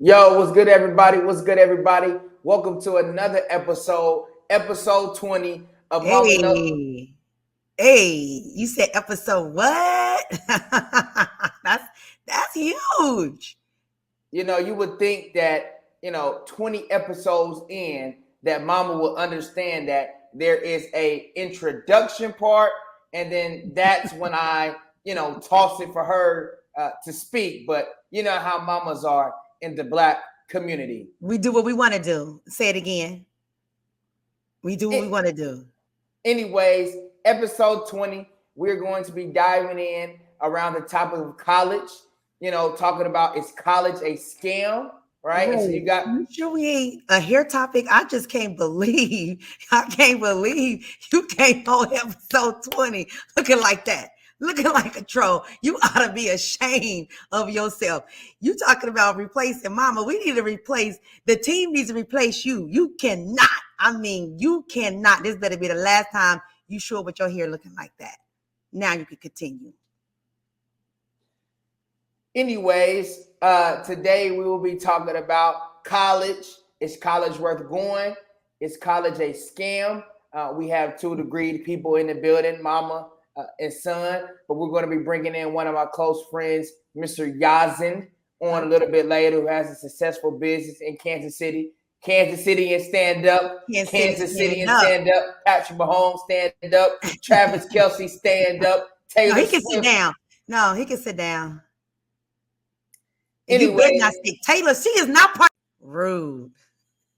Yo, what's good, everybody? What's good, everybody? Welcome to another episode 20 of Mama No. Hey, hey, you said episode what? that's huge. You would think that, 20 episodes in, that Mama will understand that there is a introduction part, and then that's when I, toss it for her to speak. But you know how mamas are in the Black community. We do what we want to do. Say it again. We do what we It, want to do. Anyways, episode 20, we're going to be diving in around the topic of college, talking about, is college a scam, right? And so you Wait, got, you sure we ain't a hair topic? I just can't believe, I can't believe you came on episode 20 looking like that. Looking like a troll. You ought to be ashamed of yourself. You talking about replacing mama. We need to replace, the team needs to replace you. You cannot. I mean, you cannot. This better be the last time you show up with your hair looking like that. Now you can continue. anyways, today we will be talking about college. Is college worth going? Is college a scam? We have two degreed people in the building, mama and son, but we're going to be bringing in one of my close friends, Mr. Yazn, on a little bit later, who has a successful business in Kansas City. Kansas City and stand up. Kansas City and stand up. Patrick Mahomes stand up. Travis Kelce stand up. Taylor No, he can Swift. sit down. No, he can sit down. Anyway, you better not speak. Taylor, she is not part. Rude.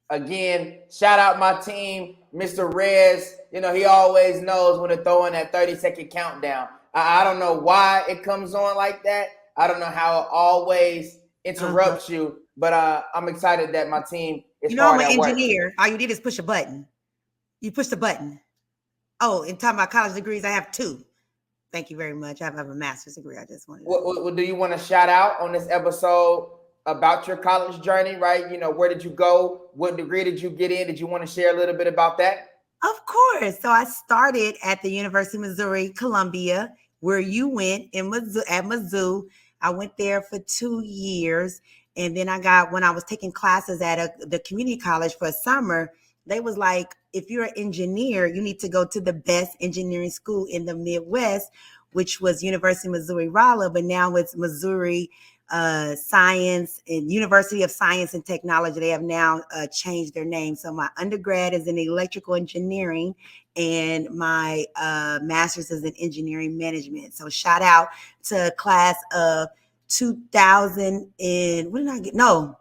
Again, shout out my team, Mr. Rez. He always knows when to throw in that 30-second countdown. I don't know why it comes on like that. I don't know how it always interrupts you, but I'm excited that my team is hard at work. I'm an engineer. All you did is push a button. You push the button. Oh, in talking about college degrees, I have 2. Thank you very much. I have a master's degree. I just wanted to. What do you want to shout out on this episode about your college journey, right? Where did you go? What degree did you get in? Did you want to share a little bit about that? Of course. So I started at the University of Missouri, Columbia, where you went at Mizzou. I went there for 2 years. And then when I was taking classes at the community college for a summer, they was like, if you're an engineer, you need to go to the best engineering school in the Midwest, which was University of Missouri Rolla, but now it's Missouri Science and University of Science and Technology. They have now changed their name. So my undergrad is in electrical engineering and my master's is in engineering management. So shout out to class of 2000 and what did I get? No.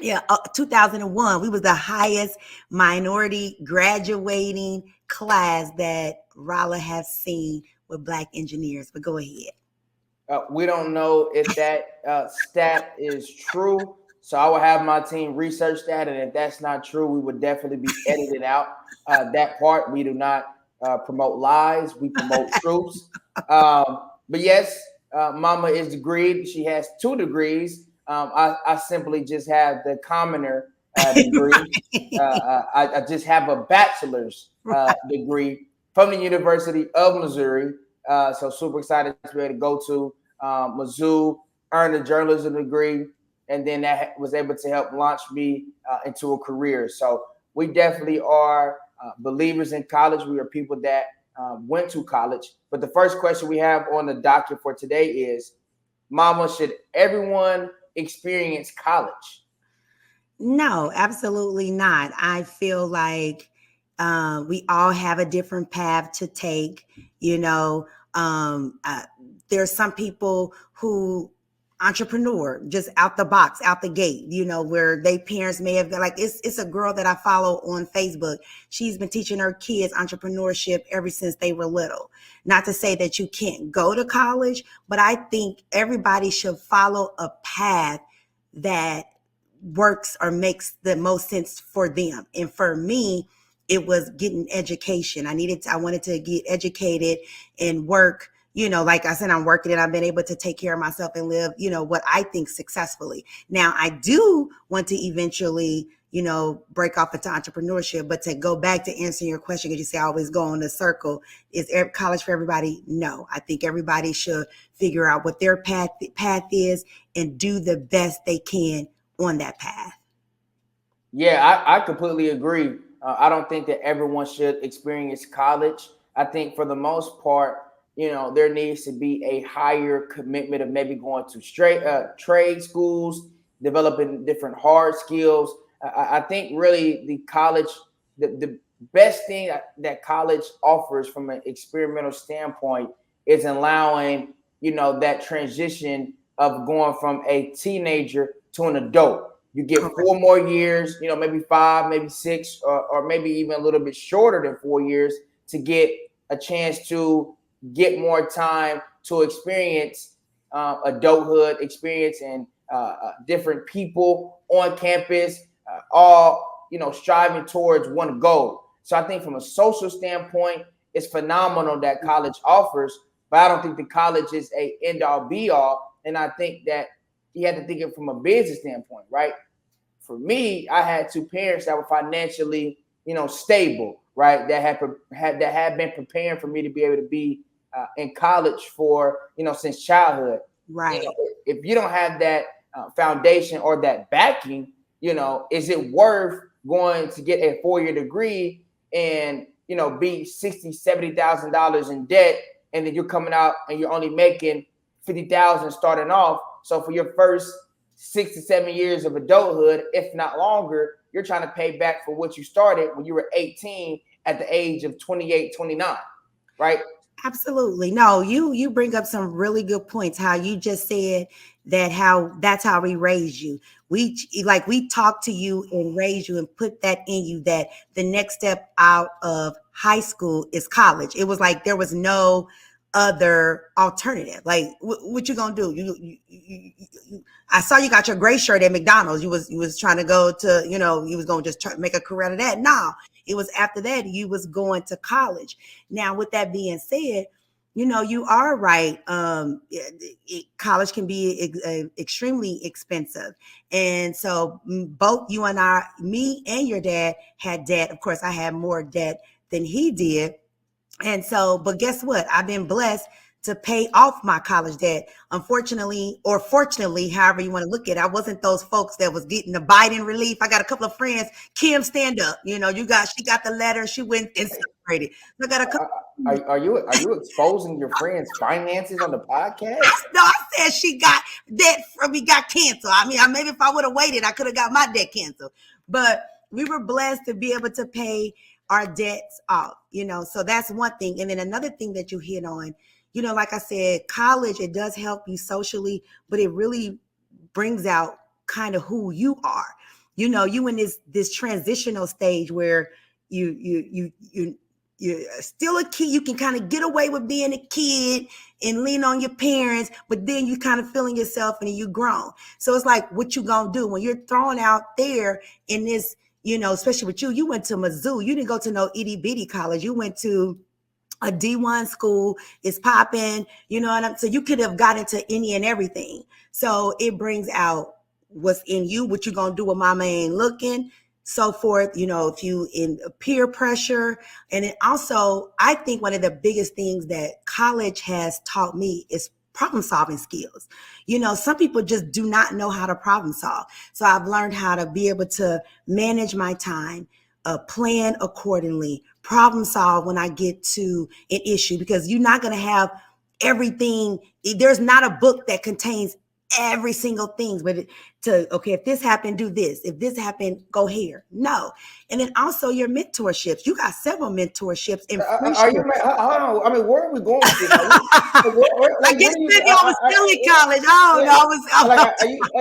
Yeah, 2001. We was the highest minority graduating class that Rolla has seen with Black engineers. But go ahead. We don't know if that stat is true, so I will have my team research that, and if that's not true, we would definitely be editing out that part. We do not promote lies; we promote truths. But yes, Mama is degreed. She has 2 degrees. I simply just have the commoner degree. I just have a bachelor's degree from the University of Missouri. So super excited to be able to go to Mizzou, earn a journalism degree, and then that was able to help launch me into a career. So we definitely are believers in college. We are people that went to college. But the first question we have on the docket for today is, Mama, should everyone experience college? No, absolutely not. I feel like we all have a different path to take. There's some people who entrepreneur just out the box, out the gate, where they parents may have been like, it's a girl that I follow on Facebook. She's been teaching her kids entrepreneurship ever since they were little. Not to say that you can't go to college, but I think everybody should follow a path that works or makes the most sense for them. And for me, it was getting education. I wanted to get educated and work. Like I said, I'm working and I've been able to take care of myself and live, what I think successfully. Now, I do want to eventually, break off into entrepreneurship, but to go back to answering your question, because you say I always go in a circle, is college for everybody? No, I think everybody should figure out what their path is and do the best they can on that path. Yeah, I completely agree. I don't think that everyone should experience college. I think for the most part, there needs to be a higher commitment of maybe going to straight trade schools, developing different hard skills. I think really the best thing that college offers from an experimental standpoint is allowing, that transition of going from a teenager to an adult. You get Correct. 4 more years, maybe 5, maybe 6, or maybe even a little bit shorter than 4 years to get a chance to get more time to experience adulthood, experience and different people on campus, all striving towards one goal. So I think from a social standpoint, it's phenomenal that college offers, but I don't think the college is a end all be all. And I think that you had to think it from a business standpoint, right? For me, I had two parents that were financially, stable, right? That had been preparing for me to be able to be in college for, since childhood. Right. If you don't have that foundation or that backing, is it worth going to get a 4-year degree and be $60,000-$70,000 in debt, and then you're coming out and you're only making 50,000 starting off? So for your first 6 to 7 years of adulthood, if not longer, you're trying to pay back for what you started when you were 18 at the age of 28, 29, right? Absolutely. No, you bring up some really good points. How you just said that's how we raise you. We talk to you and raise you and put that in you that the next step out of high school is college. It was like there was no other alternative. Like what you gonna do? I saw you got your gray shirt at McDonald's. You was trying to go to, you was gonna just make a career out of that. No, it was after that you was going to college. Now, with that being said, you are right. College can be extremely expensive. And so both you and me and your dad had debt. Of course, I had more debt than he did. And so, but guess what? I've been blessed to pay off my college debt. Unfortunately, or fortunately, however you want to look at it, I wasn't those folks that was getting the Biden relief. I got a couple of friends. Kim, stand up. She got the letter. She went and celebrated. I got a couple. Are you exposing your friends' finances on the podcast? No, I said she got debt from me, got canceled. I mean, maybe if I would have waited, I could have got my debt canceled. But we were blessed to be able to pay our debts off, so that's one thing. And then another thing that you hit on, like I said, college, it does help you socially, but it really brings out kind of who you are. You in this transitional stage where you're still a kid. You can kind of get away with being a kid and lean on your parents, but then you kind of feeling yourself and you grown. So it's like, what you gonna do when you're thrown out there in this, especially with you went to Mizzou. You didn't go to no itty bitty college. You went to a D1 school. It's popping, so you could have got into any and everything. So it brings out what's in you, what you gonna do when mama ain't looking, so forth, if you in peer pressure. And then also, I think one of the biggest things that college has taught me is problem solving skills. Some people just do not know how to problem solve. So I've learned how to be able to manage my time, plan accordingly, problem solve when I get to an issue, because you're not going to have everything. There's not a book that contains every single thing, but if this happened, do this. If this happened, go here. No. And then also your mentorships. You got several mentorships and are you? Hold on. I mean, where are we going with this? I guess maybe I was still in college.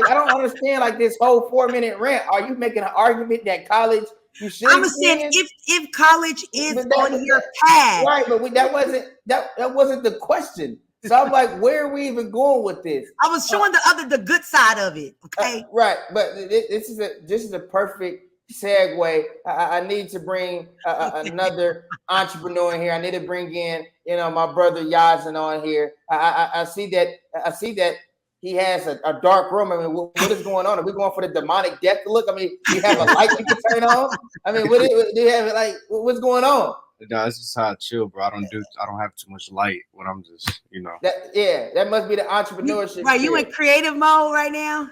I don't understand like this whole 4-minute rant. Are you making an argument that college you should? I'm saying if college is on your path, right? But that wasn't the question. So I'm like, where are we even going with this? I was showing the good side of it. Okay. Right. But this is a perfect segue. I need to bring another entrepreneur in here. I need to bring in, my brother Yazn on here. I see that he has a dark room. I mean, what is going on? Are we going for the demonic death look? I mean, you have a light you can turn on? I mean, do you have what's going on? No, that's just how I chill, bro. I don't have too much light when I'm just, That must be the entrepreneurship Right, you in spirit. creative mode right now?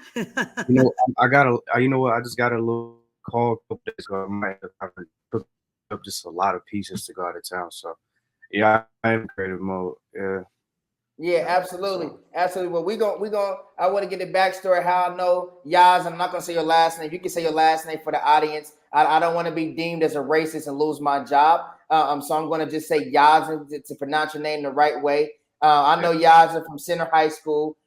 I got a, you know what? I just got a little call a couple days ago. I might end up having to cook up just a lot of pieces to go out of town. So yeah, I am in creative mode. Yeah. Yeah, absolutely, So absolutely. Well, we going I want to get the backstory how I know Yaz. I'm not gonna say your last name. You can say your last name for the audience. I don't want to be deemed as a racist and lose my job. So I'm gonna just say Yazn to pronounce your name the right way. I yeah. know Yazn from Center High School.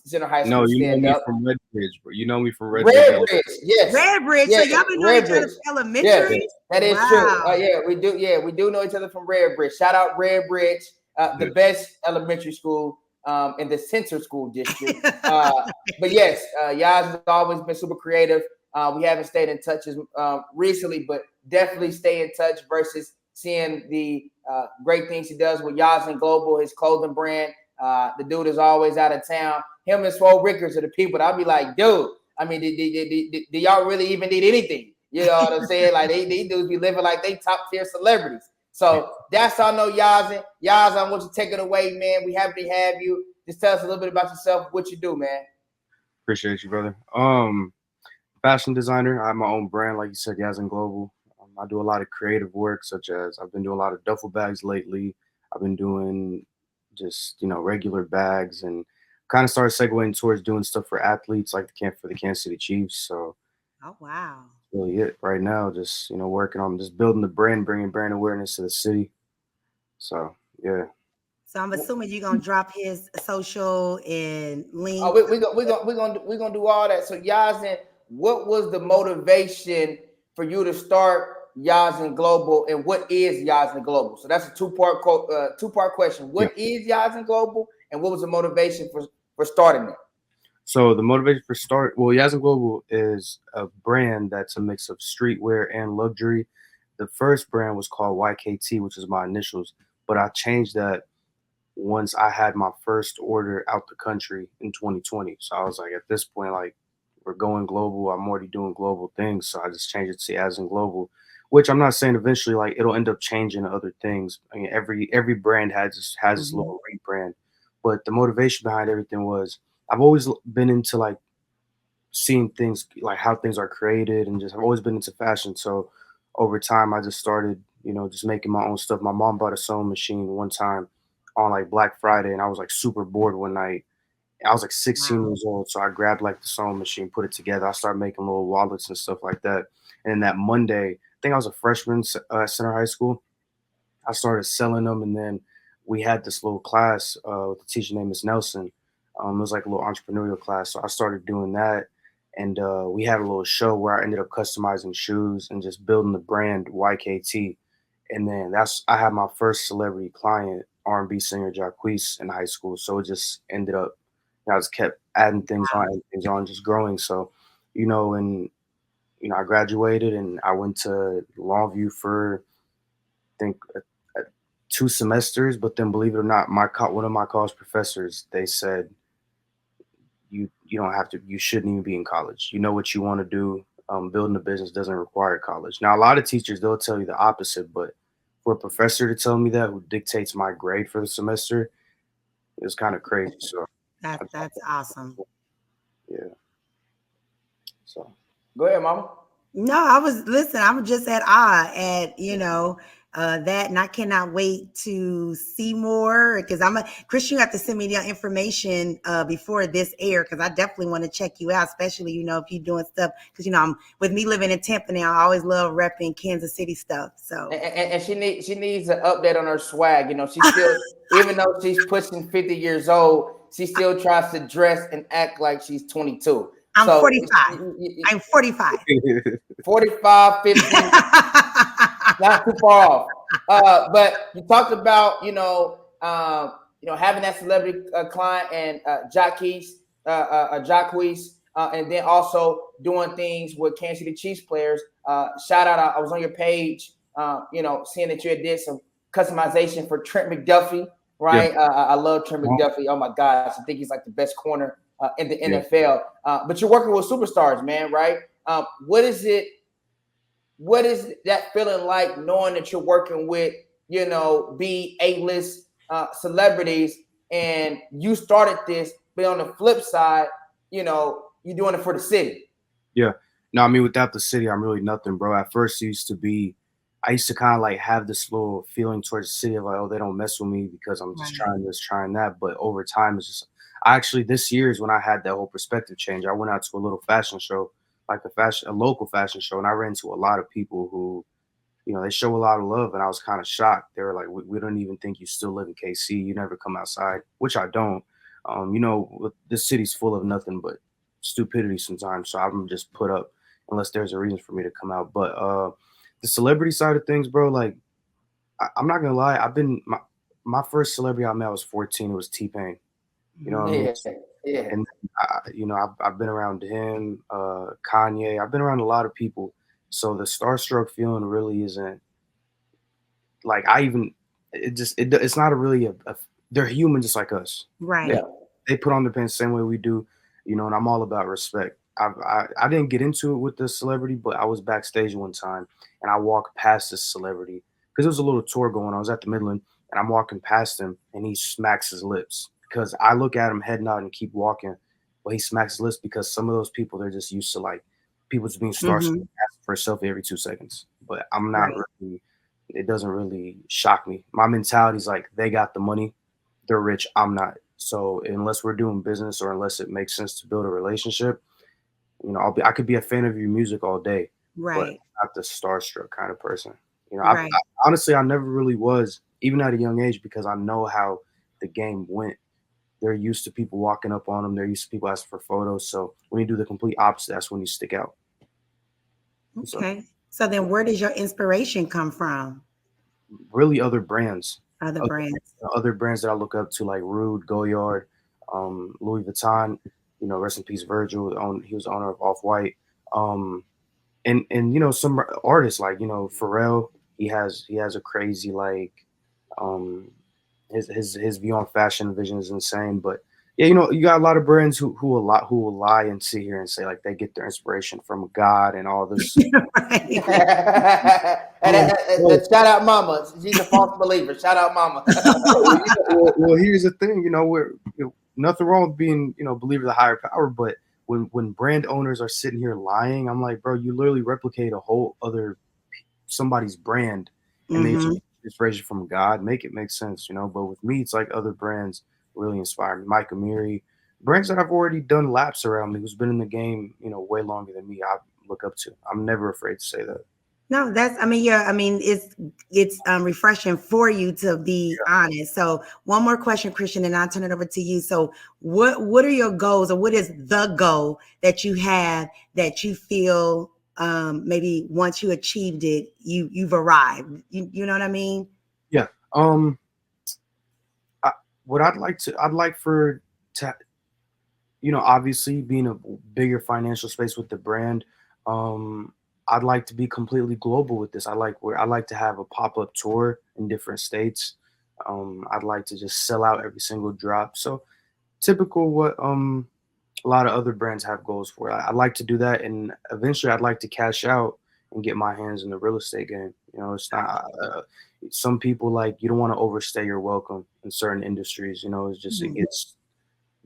Center High No, School you know stand me up. from Redbridge, bro. You know me from Redbridge, Red Illinois. Bridge, yes, Redbridge. So yes, y'all been knowing Red each other Bridge, from yes, elementary? that is true. Wow. Yeah, we do. Yeah, we do know each other from Red Bridge. Shout out Red Bridge, the Yeah. best elementary school in the Center School District. But yes, Yaz has always been super creative. We haven't stayed in touch as recently, but definitely stay in touch versus seeing the great things he does with Yazn Global, his clothing brand. The dude is always out of town. Him and Swole Rickers are the people that I'll be like, dude. I mean, do y'all really even need anything? You know what I'm saying? Like these dudes be living like they top tier celebrities. So that's how I know Yazn. Yazn, I want you to take it away, man. We happy to have you. Just tell us a little bit about yourself, what you do, man. Appreciate you, brother. Fashion designer. I have my own brand, like you said, Yazn Global. I do a lot of creative work, such as I've been doing a lot of duffel bags lately. I've been doing just regular bags, and kind of started segueing towards doing stuff for athletes, like the Kansas City Chiefs. So Oh wow. really it right now. Just working on just building the brand, bringing brand awareness to the city. So yeah. So I'm assuming you're gonna drop his social and Oh, links. we gonna do all that. So Yazn, what was the motivation for you to start Yazn Global, and what is Yazn Global? So that's a two part question. Yeah. What is Yazn Global, and what was the motivation for starting it? So the motivation for Yazn Global is a brand that's a mix of streetwear and luxury. The first brand was called YKT, which is my initials, but I changed that once I had my first order out the country in 2020. So I was like, at this point, like we're going global. I'm already doing global things, so I just changed it to Yazn Global. Which I'm not saying eventually like it'll end up changing to other things. I mean, every brand has its Mhm. little rebrand, but the motivation behind everything was I've always been into like seeing things like how things are created, and just I've always been into fashion. So over time I just started, just making my own stuff. My mom bought a sewing machine one time on like Black Friday, and I was like super bored one night. I was like 16 Wow. years old, so I grabbed like the sewing machine, put it together. I started making little wallets and stuff like that. And then that Monday, I think I was a freshman at Center High School. I started selling them, and then we had this little class with the teacher named Miss Nelson. It was like a little entrepreneurial class, so I started doing that, and we had a little show where I ended up customizing shoes and just building the brand YKT. And then I had my first celebrity client, R&B singer Jacquees, in high school. So it just ended up, I just kept adding things on, just growing. So, and I graduated and I went to Longview for think 2 semesters, but then believe it or not, one of my college professors, they said you don't have to, you shouldn't even be in college. You know what you want to do. Building a business doesn't require college. Now, a lot of teachers, they'll tell you the opposite, but for a professor to tell me that, who dictates my grade for the semester, is kind of crazy. So That's awesome. yeah. So Go ahead, mama. No, I was listen. I was just at awe at that, and I cannot wait to see more because Chris. You have to send me the information before this air because I definitely want to check you out, especially if you're doing stuff because I'm with me living in Tampa now. I always love repping Kansas City stuff. So And she needs an update on her swag. She still, even though she's pushing 50 years old, she still tries to dress and act like she's 22. I'm So 45. I'm 45. 45, 50, not too far off. But you talked about having that celebrity client and Jacquees, and then also doing things with Kansas City Chiefs players. Shout out! I was on your page, seeing that you had did some customization for Trent McDuffie. yeah, Right, I love Trent McDuffie. Oh my gosh, I think he's like the best corner in the yeah. NFL. But you're working with superstars, man. Right? What is it what is that feeling like knowing that you're working with, be A-list celebrities, and you started this, but on the flip side, you're doing it for the city. Yeah. No, I mean, without the city, I'm really nothing, bro. At first, I used to kind of like have this little feeling towards the city of like, oh, they don't mess with me because I'm just Right. trying this, trying that. But over time, it's just, this year is when I had that whole perspective change. I went out to a little fashion show, like a local fashion show, and I ran into a lot of people who, they show a lot of love, and I was kind of shocked. They were like, we don't even think you still live in KC. You never come outside, which I don't. This city's full of nothing but stupidity sometimes. So I'm just put up unless there's a reason for me to come out. But the celebrity side of things, bro, like I'm not gonna lie, my first celebrity I met, I was 14. It was T-Pain. You know what I mean? Yeah, yeah. And I've been around him, Kanye. I've been around a lot of people. So the starstruck feeling really isn't like I even it's not a really a they're human just like us. They Right. Yeah. they put on their pants the same way we do, and I'm all about respect. I didn't get into it with this celebrity, but I was backstage one time and I walked past this celebrity because there was a little tour going on. I was at the Midland and I'm walking past him and he smacks his lips because I look at him head nod and keep walking, but he smacks his lips because some of those people they're just used to like people just being starstruck Hmm. asking for a selfie every 2 seconds. But I'm not Right. really. It doesn't really shock me. My mentality is like they got the money, they're rich, I'm not. So unless we're doing business or unless it makes sense to build a relationship, I could be a fan of your music all day, but Right. I'm not the starstruck kind of person. Right. Honestly, I never really was, even at a young age, because I know how the game went. They're used to people walking up on them. They're used to people asking for photos. So when you do the complete opposite, that's when you stick out. So Okay. So then where does your inspiration come from? really, other brands, Other other, brands. other brands that I look up to, like Rude, Goyard, Louis Vuitton. Rest in peace, Virgil. He was the owner of Off White. Um, and some artists like Pharrell. He has a crazy like um his view on fashion vision is insane. But yeah, you got a lot of brands who will lie and sit here and say like they get their inspiration from God and all this. Right. And Um, well, shout out Mama. She's a false believer. Shout out Mama. well, here's the thing. Nothing wrong with being believer of the higher power, but when brand owners are sitting here lying, I'm like, bro, you literally replicate a whole other somebody's brand, and they Hmm. inspiration from God. Make it make sense. But with me, it's like other brands really inspire me. Mike Amiri, brands that I've already done laps around me, who's been in the game, way longer than me. I look up to. I'm never afraid to say that. No, I mean, yeah, I mean, it's refreshing for you to be honest. So one more question, Christian, and I'll turn it over to you. So what are your goals, or what is the goal that you have that you feel maybe once you achieved it, you've arrived? You know what I mean? Yeah. I, what I'd like for to obviously being a bigger financial space with the brand, um, I'd like to be completely global with this. I like to have a pop-up tour in different states. I'd like to just sell out every single drop. So typical what a lot of other brands have goals for. I'd like to do that, and eventually I'd like to cash out and get my hands in the real estate game. It's not some people like you don't want to overstay your welcome in certain industries. It's just it Mhm.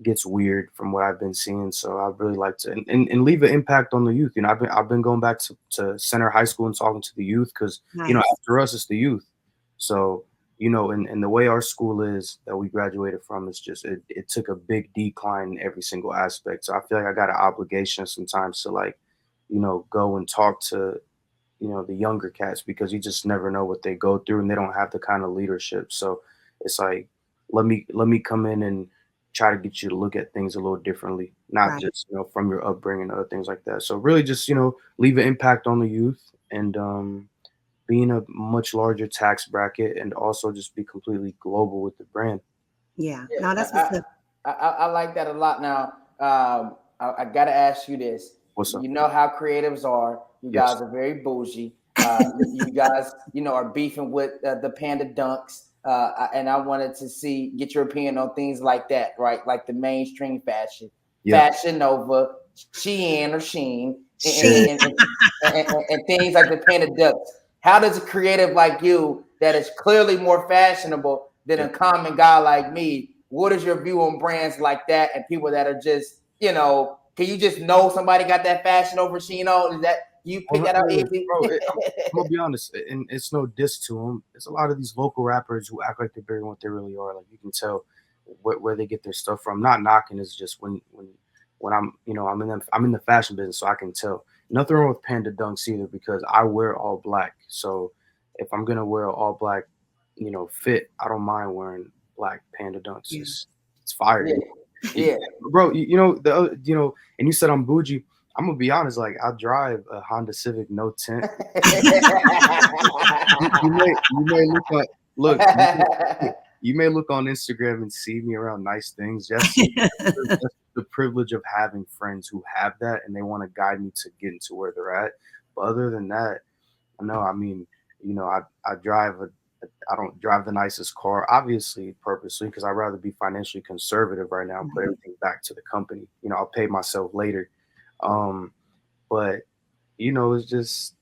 gets weird from what I've been seeing. So I'd really like to and leave an impact on the youth. I've been going back to Center High School and talking to the youth because Nice. after us it's the youth. So and the way our school is that we graduated from is just it took a big decline in every single aspect. So I feel like I got an obligation sometimes to like, go and talk to the younger cats because you just never know what they go through and they don't have the kind of leadership. So it's like let me come in and try to get you to look at things a little differently, not Right. just from your upbringing and other things like that. So really just leave an impact on the youth and being a much larger tax bracket and also just be completely global with the brand. Yeah. No, Yeah, that's what's up. I like that a lot. Now, I got to ask you this. What's up? You know how creatives are. You Yes. guys are very bougie. You guys, are beefing with the Panda Dunks. And I wanted to get your opinion on things like that, right? Like the mainstream fashion, Yeah. Fashion Nova, Shein or Sheen She. and things like the Panda Ducks. How does a creative like you that is clearly more fashionable than a common guy like me? What is your view on brands like that and people that are just, can you just know somebody got that fashion over Shein? Is that you pick that out easy? Bro, I'm gonna be honest, and it's no diss to them. It's a lot of these local rappers who act like they're bigger than what they really are. Like you can tell where they get their stuff from. Not knocking, it's just when I'm in the fashion business, so I can tell. Nothing wrong with Panda Dunks either because I wear all black. So if I'm gonna wear all black, fit, I don't mind wearing black Panda Dunks. Yeah. It's fire. Yeah, yeah. Bro, and you said I'm bougie. I'm gonna be honest. Like I drive a Honda Civic, no tint. You may look. You may look on Instagram and see me around nice things. That's the privilege of having friends who have that and they want to guide me to get into where they're at. But other than that, no. I mean, I drive I don't drive the nicest car, obviously purposely, because I'd rather be financially conservative right now and put everything back to the company. I'll pay myself later. But it's just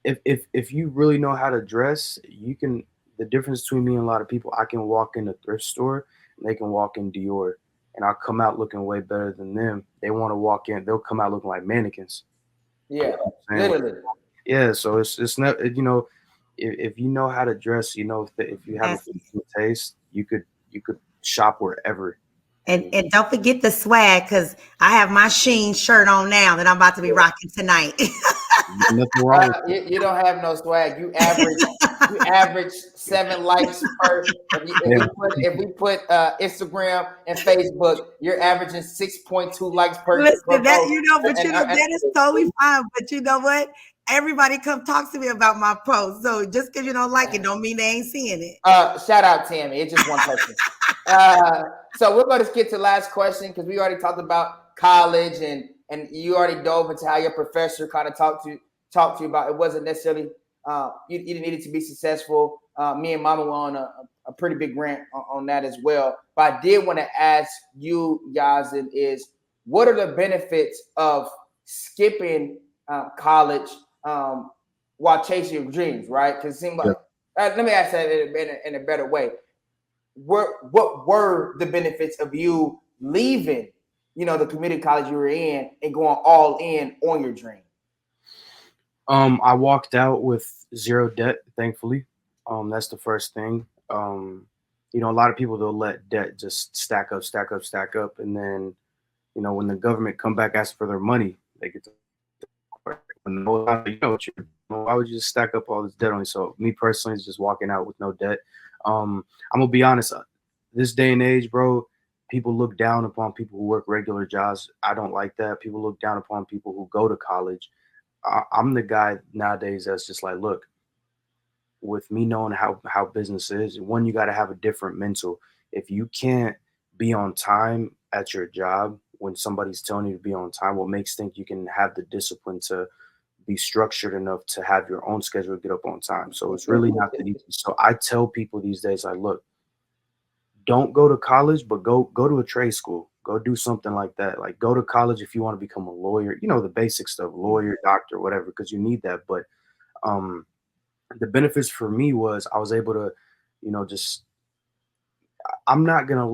if you really know how to dress, you can. The difference between me and a lot of people, I can walk in a thrift store and they can walk in Dior, and I'll come out looking way better than them. They want to walk in, they'll come out looking like mannequins. Yeah, literally. Yeah, so it's not if you know how to dress, if you have a good taste, you could shop wherever. And don't forget the swag, because I have my Sheen shirt on now that I'm about to be rocking tonight. Nothing wrong with You don't have no swag. You average 7 likes per. If we put Instagram and Facebook, you're averaging 6.2 likes per. Listen, per that post. that is totally fine. But you know what? Everybody come talk to me about my post. So just because you don't like it, don't mean they ain't seeing it. Shout out Tammy. It's just one person. So we're going to get to the last question because we already talked about college and you already dove into how your professor kind of talked to you about. It wasn't necessarily you needed to be successful. Me and Mama were on a pretty big rant on that as well. But I did want to ask you, Yazn, is what are the benefits of skipping college while chasing your dreams, right? Because it seemed like let me ask that in a better way. What were the benefits of you leaving, the community college you were in and going all in on your dream? I walked out with zero debt, thankfully. That's the first thing. A lot of people they'll let debt just stack up, stack up, stack up, and then, when the government come back asking for their money, they get to why would you just stack up all this debt on you? So me personally is just walking out with no debt. I'm gonna be honest, this day and age, bro, people look down upon people who work regular jobs. I don't like that. People look down upon people who go to college. I'm the guy nowadays that's just like, look, with me knowing how business is, one, you got to have a different mental. If you can't be on time at your job when somebody's telling you to be on time, what makes think you can have the discipline to be structured enough to have your own schedule to get up on time. So it's really not that easy. So I tell people these days, like, look, don't go to college, but go to a trade school. Go do something like that. Like go to college if you want to become a lawyer, the basic stuff, lawyer, doctor, whatever, because you need that. But the benefits for me was I was able to, just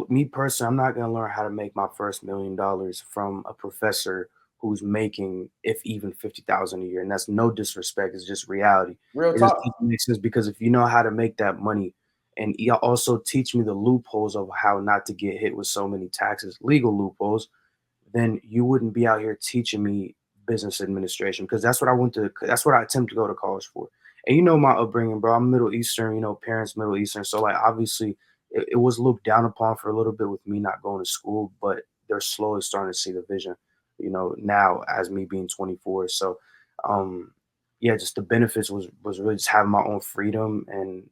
me personally, I'm not gonna learn how to make my first $1 million from a professor who's making, if even 50,000 a year. And that's no disrespect, it's just reality. Real It talk. just makes sense because if you know how to make that money, and you also teach me the loopholes of how not to get hit with so many taxes, legal loopholes, then you wouldn't be out here teaching me business administration because that's what I attempt to go to college for. And my upbringing, bro. I'm Middle Eastern, parents Middle Eastern. So like obviously it was looked down upon for a little bit with me not going to school, but they're slowly starting to see the vision, now as me being 24. So yeah, just the benefits was really just having my own freedom and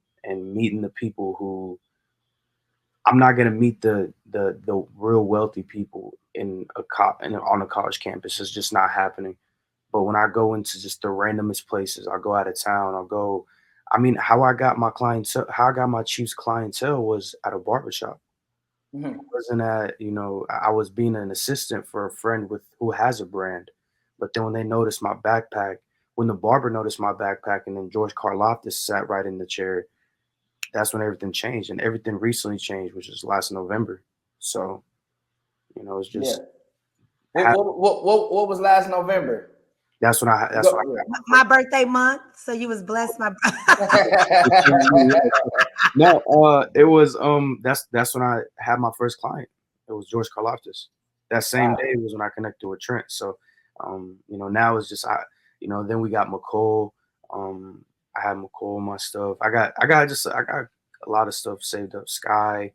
meeting the people who I'm not gonna meet the real wealthy people on a college campus. It's just not happening. But when I go into just the randomest places, I'll go out of town. How I got my clientele, how I got my chief's clientele was at a barbershop. Mhm. Wasn't at, I was being an assistant for a friend who has a brand. But then when they noticed my backpack, when the barber noticed my backpack and then George Karloftis sat right in the chair, that's when everything changed. And everything recently changed, which is last November. So, it's Yeah. just What ha- what what what, what was last November? that's when Go, My birthday month, so you was blessed. My yeah. no, it was that's when I had my first client. It was George Karloftis. That same Wow. day was when I connected with Trent. So, now it's just then we got McCole. I had McCole my stuff. I got a lot of stuff saved up. Sky,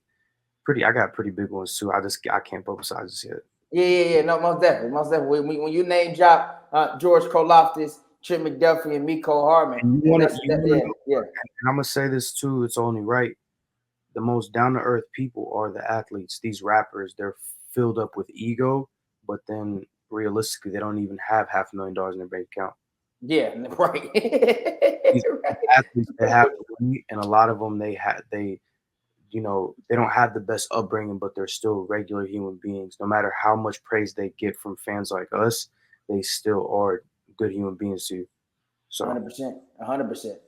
I got pretty big ones too. I can't publicize this yet. Yeah. No, most definitely, most definitely. When you name drop George Koloftis, Trent McDuffie, and Miko Harmon, And that's you that. wanna Yeah, know, yeah, and I'm gonna say this too. It's only right. The most down to earth people are the athletes. These rappers, they're filled up with ego, but then realistically, they don't even have $500,000 in their bank account. yeah. Right. These athletes, they have the money, and a lot of them, they don't have the best upbringing, but they're still regular human beings. No matter how much praise they get from fans like us, they still are good human beings too. So 100%. 100%.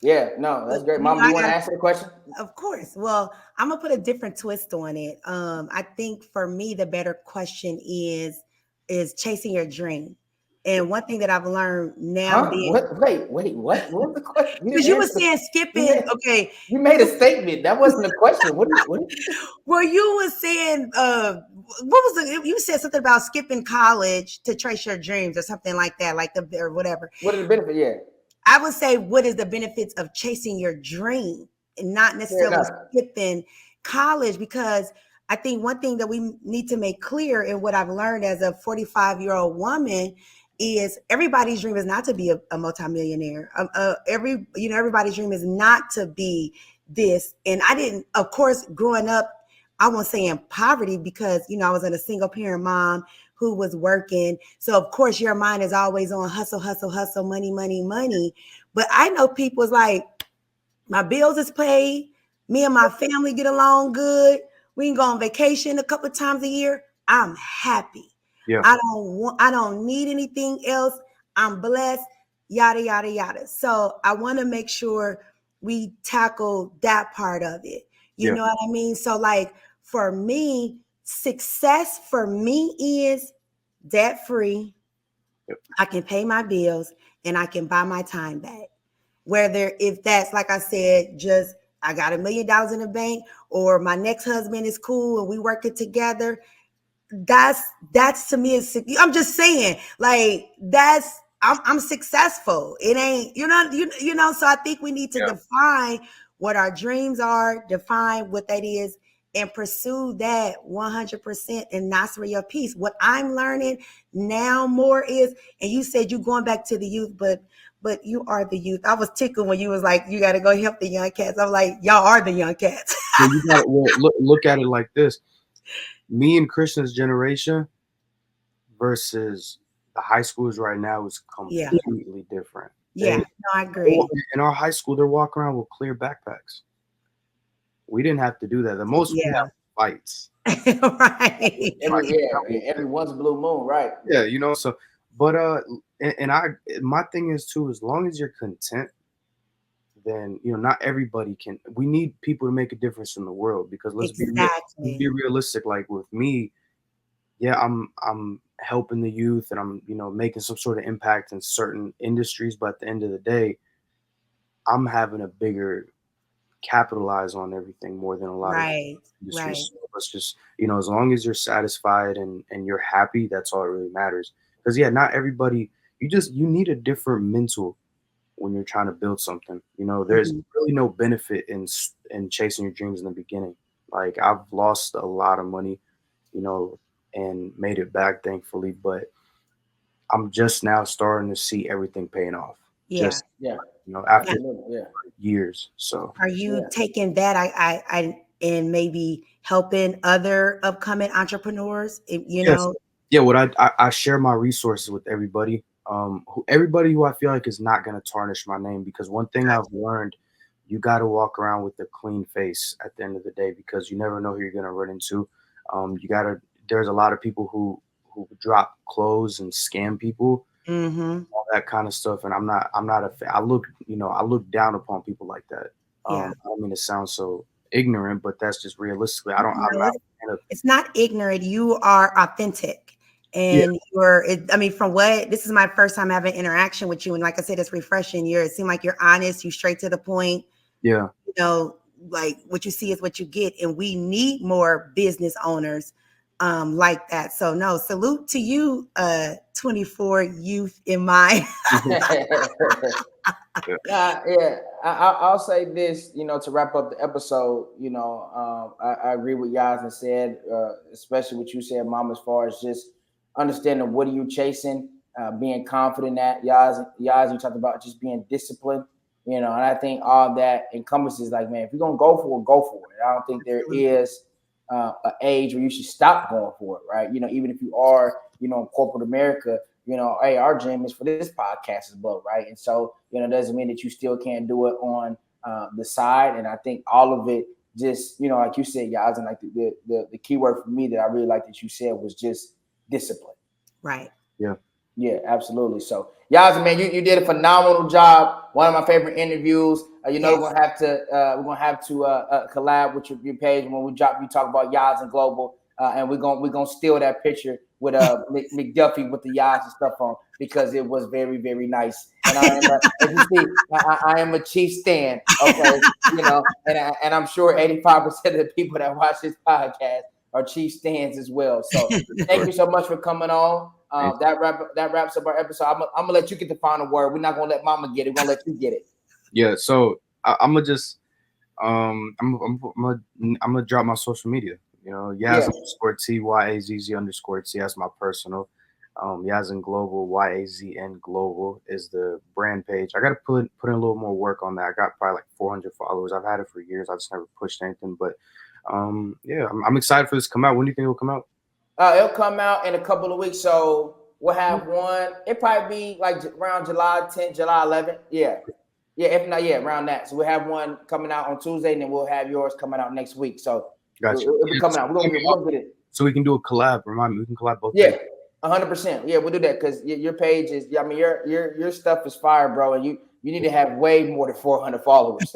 Yeah. No, that's great. you know, Mom, do I you want to got answer the question? of course. Well, I'm gonna put a different twist on it. I think for me, the better question is chasing your dream. And one thing that I've learned now Huh? being What? Wait. What? What was the question? You because didn't you were answer the. saying You skipping, made. okay. You made a statement. That wasn't a question. What? Well, you were saying what was you said something about skipping college to trace your dreams or something like that, like the or whatever. What are the benefits? Yeah. I would say, what is the benefits of chasing your dream and not Fair necessarily enough. skipping college? Because I think one thing that we need to make clear, and what I've learned as a 45-year-old woman, is everybody's dream is not to be a multimillionaire. Everybody's dream is not to be this. And I didn't, of course, growing up, I won't say in poverty because I was in a single parent mom who was working. So of course your mind is always on hustle, hustle, hustle, money, money, money. But I know people's like, my bills is paid. Me and my family get along good. We can go on vacation a couple of times a year. I'm happy. yeah, I don't need anything else. I'm blessed, yada, yada, yada. So I want to make sure we tackle that part of it. You yeah, know what I mean? So like for me, success for me is debt free. yep, I can pay my bills and I can buy my time back. Whether if that's like I said, just I got $1 million in the bank, or my next husband is cool and we working together, that's to me is I'm just saying like I'm successful. It ain't so I think we need to yeah, define what our dreams are, define what that is, and pursue that 100% and master your piece. What I'm learning now more is, and you said you going back to the youth, but you are the youth. I was tickled when you was like, you got to go help the young cats. I'm like, y'all are the young cats. Well, you got look at it like this. Me and Christian's generation versus the high schools right now is Yeah, completely different. yeah, no, I agree. In our high school, they're walking around with clear backpacks. We didn't have to do that. The most we Yeah. have fights. Right. Every once blue moon, right? Yeah, so but and I my thing is too, as long as you're content, then not everybody can. We need people to make a difference in the world, because let's be Exactly. realistic. Like with me, yeah, I'm helping the youth, and I'm making some sort of impact in certain industries, but at the end of the day, I'm having a bigger capitalize on everything more than a lot of Right. Right. industries. So let's just, as long as you're satisfied and you're happy, that's all that really matters. Because yeah, not everybody. You need a different mental when you're trying to build something. There's Mhm. really no benefit in chasing your dreams in the beginning. Like I've lost a lot of money, you know, and made it back thankfully, but I'm just now starting to see everything paying off. Yeah. Just Yeah, Yeah. after absolutely. Yeah, years. So Are you yeah. taking that and maybe helping other upcoming entrepreneurs? yes, yeah. What I share my resources with everybody. Everybody who I feel like is not going to tarnish my name, because one thing I've learned you got to walk around with a clean face at the end of the day, because you never know who you're going to run into. There's a lot of people who drop clothes and scam people, Mm-hmm. all that kind of stuff. And I'm not a fan. I look down upon people like that. Yeah. I don't mean to sound so ignorant, but that's just realistically, I'm No, not a fan of. it's not ignorant. You are authentic. Yeah, And from what this is my first time having interaction with you. And like I said, it's refreshing. It seems like you're honest, you straight to the point. yeah. You know, like what you see is what you get. And we need more business owners like that. So no, salute to you, 24 youth in my Yeah, I'll say this, to wrap up the episode. I agree with Yazn said, especially what you said, Mom, as far as just understanding what are you chasing, being confident that Yazn, you talked about just being disciplined, and I think all that encompasses, like, man, if you're gonna go for it, go for it. I don't think there is an age where you should stop going for it, right? Even if you are, in corporate America, hey, our dream is for this podcast as well, right? And so, doesn't mean that you still can't do it on the side. And I think all of it just, like you said, Yaz, and like the key word for me that I really like that you said was just discipline. right. Yeah. Yeah, absolutely. So, Yazn, man, you did a phenomenal job. One of my favorite interviews. Yes. We're gonna have to collab with your page when we drop. You talk about Yazn Global, and we're gonna steal that picture with McDuffie with the Yazn and stuff on, because it was very, very nice. And I am, as you see, I am a Chiefs stan. Okay, and I'm sure 85% of the people that watch this podcast are Chiefs stands as well. So thank you so much for coming on. That wraps up our episode. I'm gonna let you get the final word. We're not gonna let Mama get it. We're gonna let you get it. Yeah. So I'm gonna just I'm gonna drop my social media. Yazn _TYAZZ_T. That's my personal. Yazn Global, YAZN Global is the brand page. I got to put in a little more work on that. I got probably like 400 followers. I've had it for years. I just never pushed anything. But yeah, I'm excited for this to come out. When do you think it'll come out? It'll come out in a couple of weeks. So we'll have one. It'll probably be like around July 10th, July 11th. Yeah. Yeah, if not, yeah, around that. So we'll have one coming out on Tuesday, and then we'll have yours coming out next week. So Gotcha. it'll be coming out. We're gonna get it. So we can do a collab. Remind me, we can collab both. Yeah, 100%. Yeah, we'll do that, because your page is. I mean, your stuff is fire, bro, and you need to have way more than 400 followers.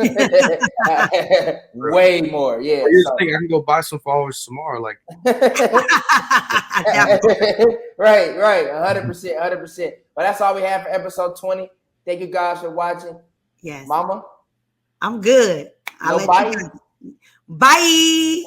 Way more. Yeah. Here's the thing, I can go buy some followers tomorrow. Like. Right. 100%. But that's all we have for episode 20. Thank you guys for watching. Yes. Mama, I'm good. bye. Bye.